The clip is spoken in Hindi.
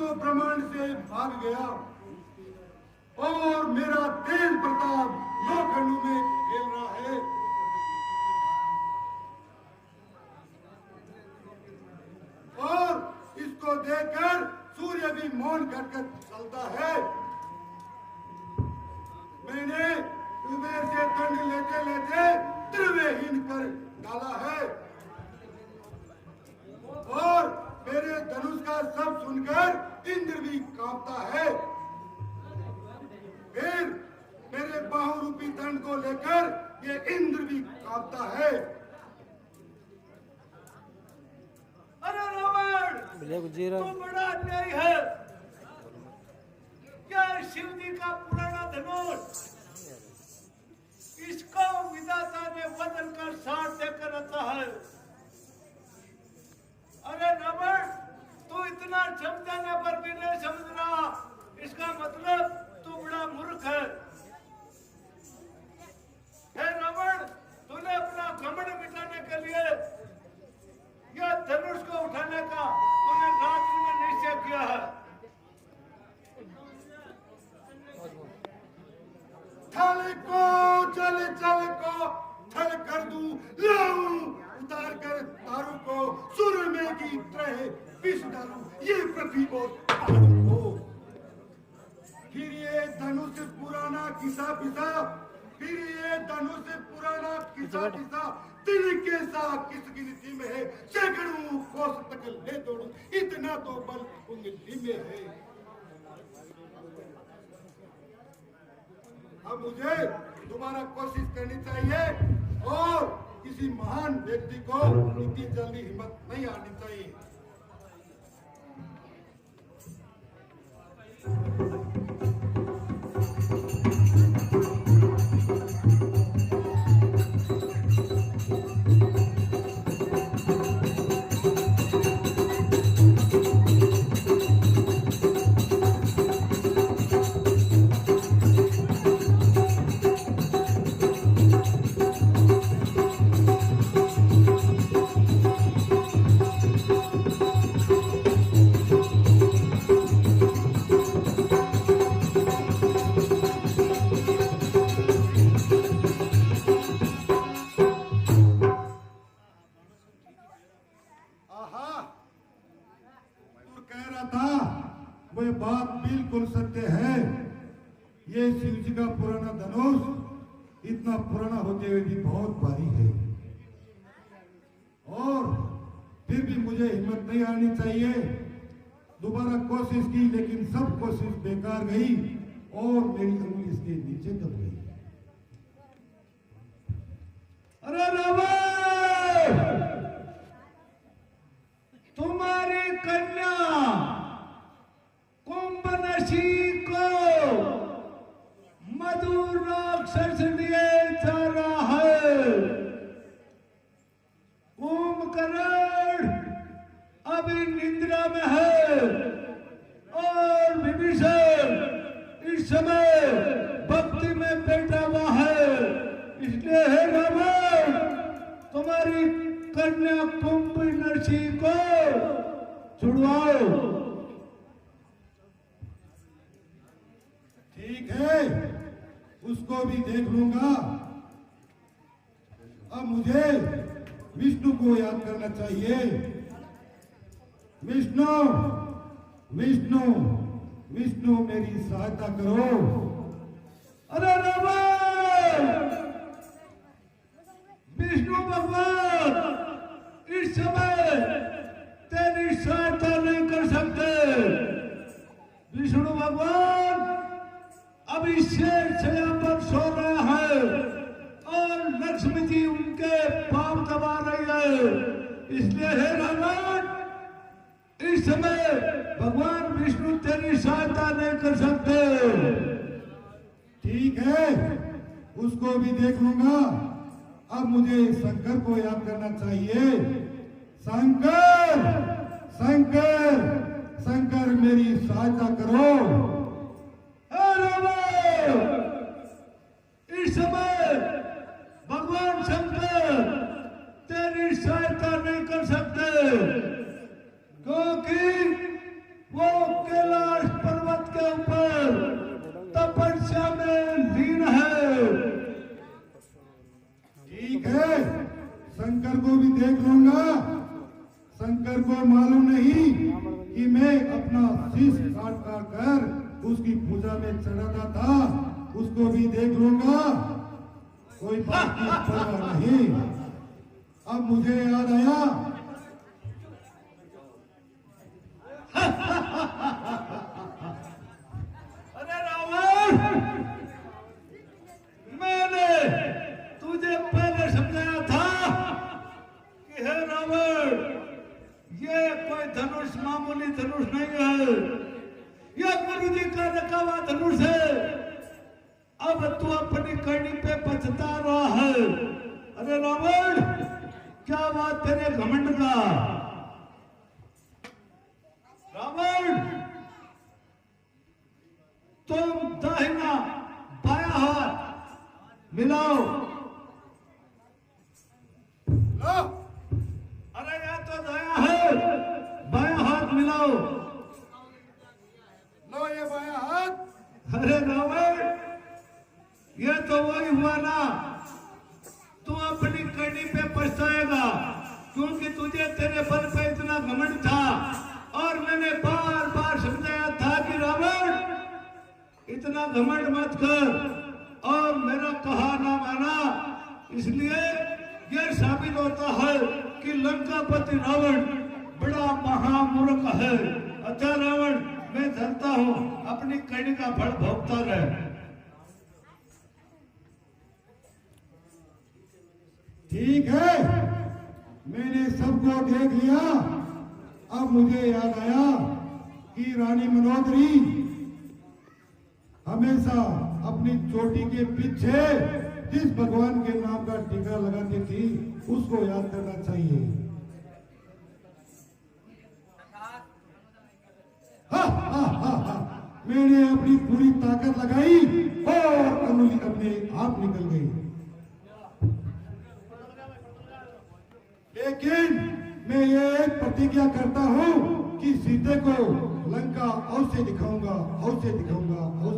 तो ब्रह्मांड से भाग गया और मेरा तेज प्रताप लोखंड में खेल रहा है। और इसको देखकर सूर्य भी मौन कर चलता है। मैंने कुबेर से दंड लेते लेते त्रिवेहीन कर डाला है और मेरे धनुष का शब्द सुनकर इंद्र भी कांपता है। फिर मेरे बाहुरूपी दंड को लेकर ये इंद्र भी कांपता है। अरे रावण, तो बड़ा अन्याय है। क्या शिव जी का पुराना धनुष, इसको विधाता ने बदल कर साथ देकर रखा है। अरे रावण, तू इतना समझाने पर भी नहीं समझ रहा, इसका मतलब तू बड़ा मूर्ख है। हे रावण, तूने अपना घमंड मिटाने के लिए यह धनुष को उठाने का तूने रात्रि में निश्चय किया है। छल को छल कर दूं, लाऊं उतार कर तारू को सुर में की तरह पिस डालूं ये पृथ्वी को फिर ये धनुष पुराना किस्सा पिसा, फिर ये धनुष पुराना किस्सा पिसा, दिल के साथ किस गिनती में है, सैकड़ों कोस तक ले दौड़ूं, इतना तो बल उंगली में है। अब मुझे दोबारा कोशिश करनी चाहिए और किसी महान व्यक्ति को इतनी जल्दी हिम्मत नहीं आनी चाहिए। वह बात बिल्कुल सत्य है। ये शिव जी का पुराना धनुष इतना पुराना होते हुए भी बहुत भारी है और फिर भी मुझे हिम्मत नहीं आनी चाहिए। दोबारा कोशिश की लेकिन सब कोशिश बेकार गई और मेरी उंगली इसके नीचे दब गई। अरे रावण, तुम्हारी कन्या कुंभनशी को मधुर राक्षस लिए जा रहा है। कुंभकर्ण अभी निद्रा में है और विभीषण इस समय भक्ति में बैठा हुआ है। इसलिए हे रावण, तुम्हारी कन्या कुंभनशी को छुड़वाओ। ठीक है, उसको भी देख लूंगा। अब मुझे विष्णु को याद करना चाहिए। विष्णु विष्णु विष्णु मेरी सहायता करो। अरे रावण, विष्णु भगवान इस समय तेरी सहायता नहीं कर सकते। विष्णु भगवान अभी शेर छाया पर सो रहा है और लक्ष्मी जी उनके पांव दबा रही है। इसलिए हे रावण, इस समय भगवान विष्णु तेरी सहायता नहीं कर सकते। ठीक है, उसको भी देख लूंगा। अब मुझे शंकर को याद करना चाहिए। शंकर शंकर शंकर मेरी सहायता करो। इस समय भगवान शंकर तेरी सहायता नहीं कर सकते क्योंकि वो मैं अपना शीश काट काट कर उसकी पूजा में चढ़ाता था, उसको भी देख लूंगा, कोई बात की परवाह नहीं। अब मुझे याद आया, अरे रावण, मैंने तुझे पहले समझाया था कि हे रावण, ये कोई धनुष मामूली धनुष नहीं है, यह गुरु जी का रखा हुआ धनुष है। अब तू अपनी करनी पे पछता रहा है। अरे रावण, क्या बात तेरे घमंड का? रावण, तुम दाहिना बाया हाथ मिलाओ। लो, अरे यह तो दाया है, बाया हाथ मिलाओ। लो ये बाया हाथ। अरे रावण, यह तो वही हुआ ना, तू अपनी करनी पे पछताएगा, क्योंकि तुझे तेरे बल पे इतना घमंड था। और मैंने बार बार समझाया था कि रावण, इतना घमंड मत कर, और मेरा कहा ना माना। इसलिए यह साबित होता है कि लंकापति रावण बड़ा महामूर्ख है। अच्छा रावण, मैं धरता हूं, अपनी करनी का फल भोगता रहे। ठीक है, मैंने सबको देख लिया। अब मुझे याद आया कि रानी मनोदरी हमेशा अपनी चोटी के पीछे जिस भगवान के नाम का टीका लगाती थी, उसको याद करना चाहिए। मैंने अपनी पूरी ताकत लगाई और अंगुली अपने आप निकल गई। लेकिन मैं ये प्रतिज्ञा करता हूं कि सीते को लंका अवश्य दिखाऊंगा, अवश्य दिखाऊंगा, अवश्य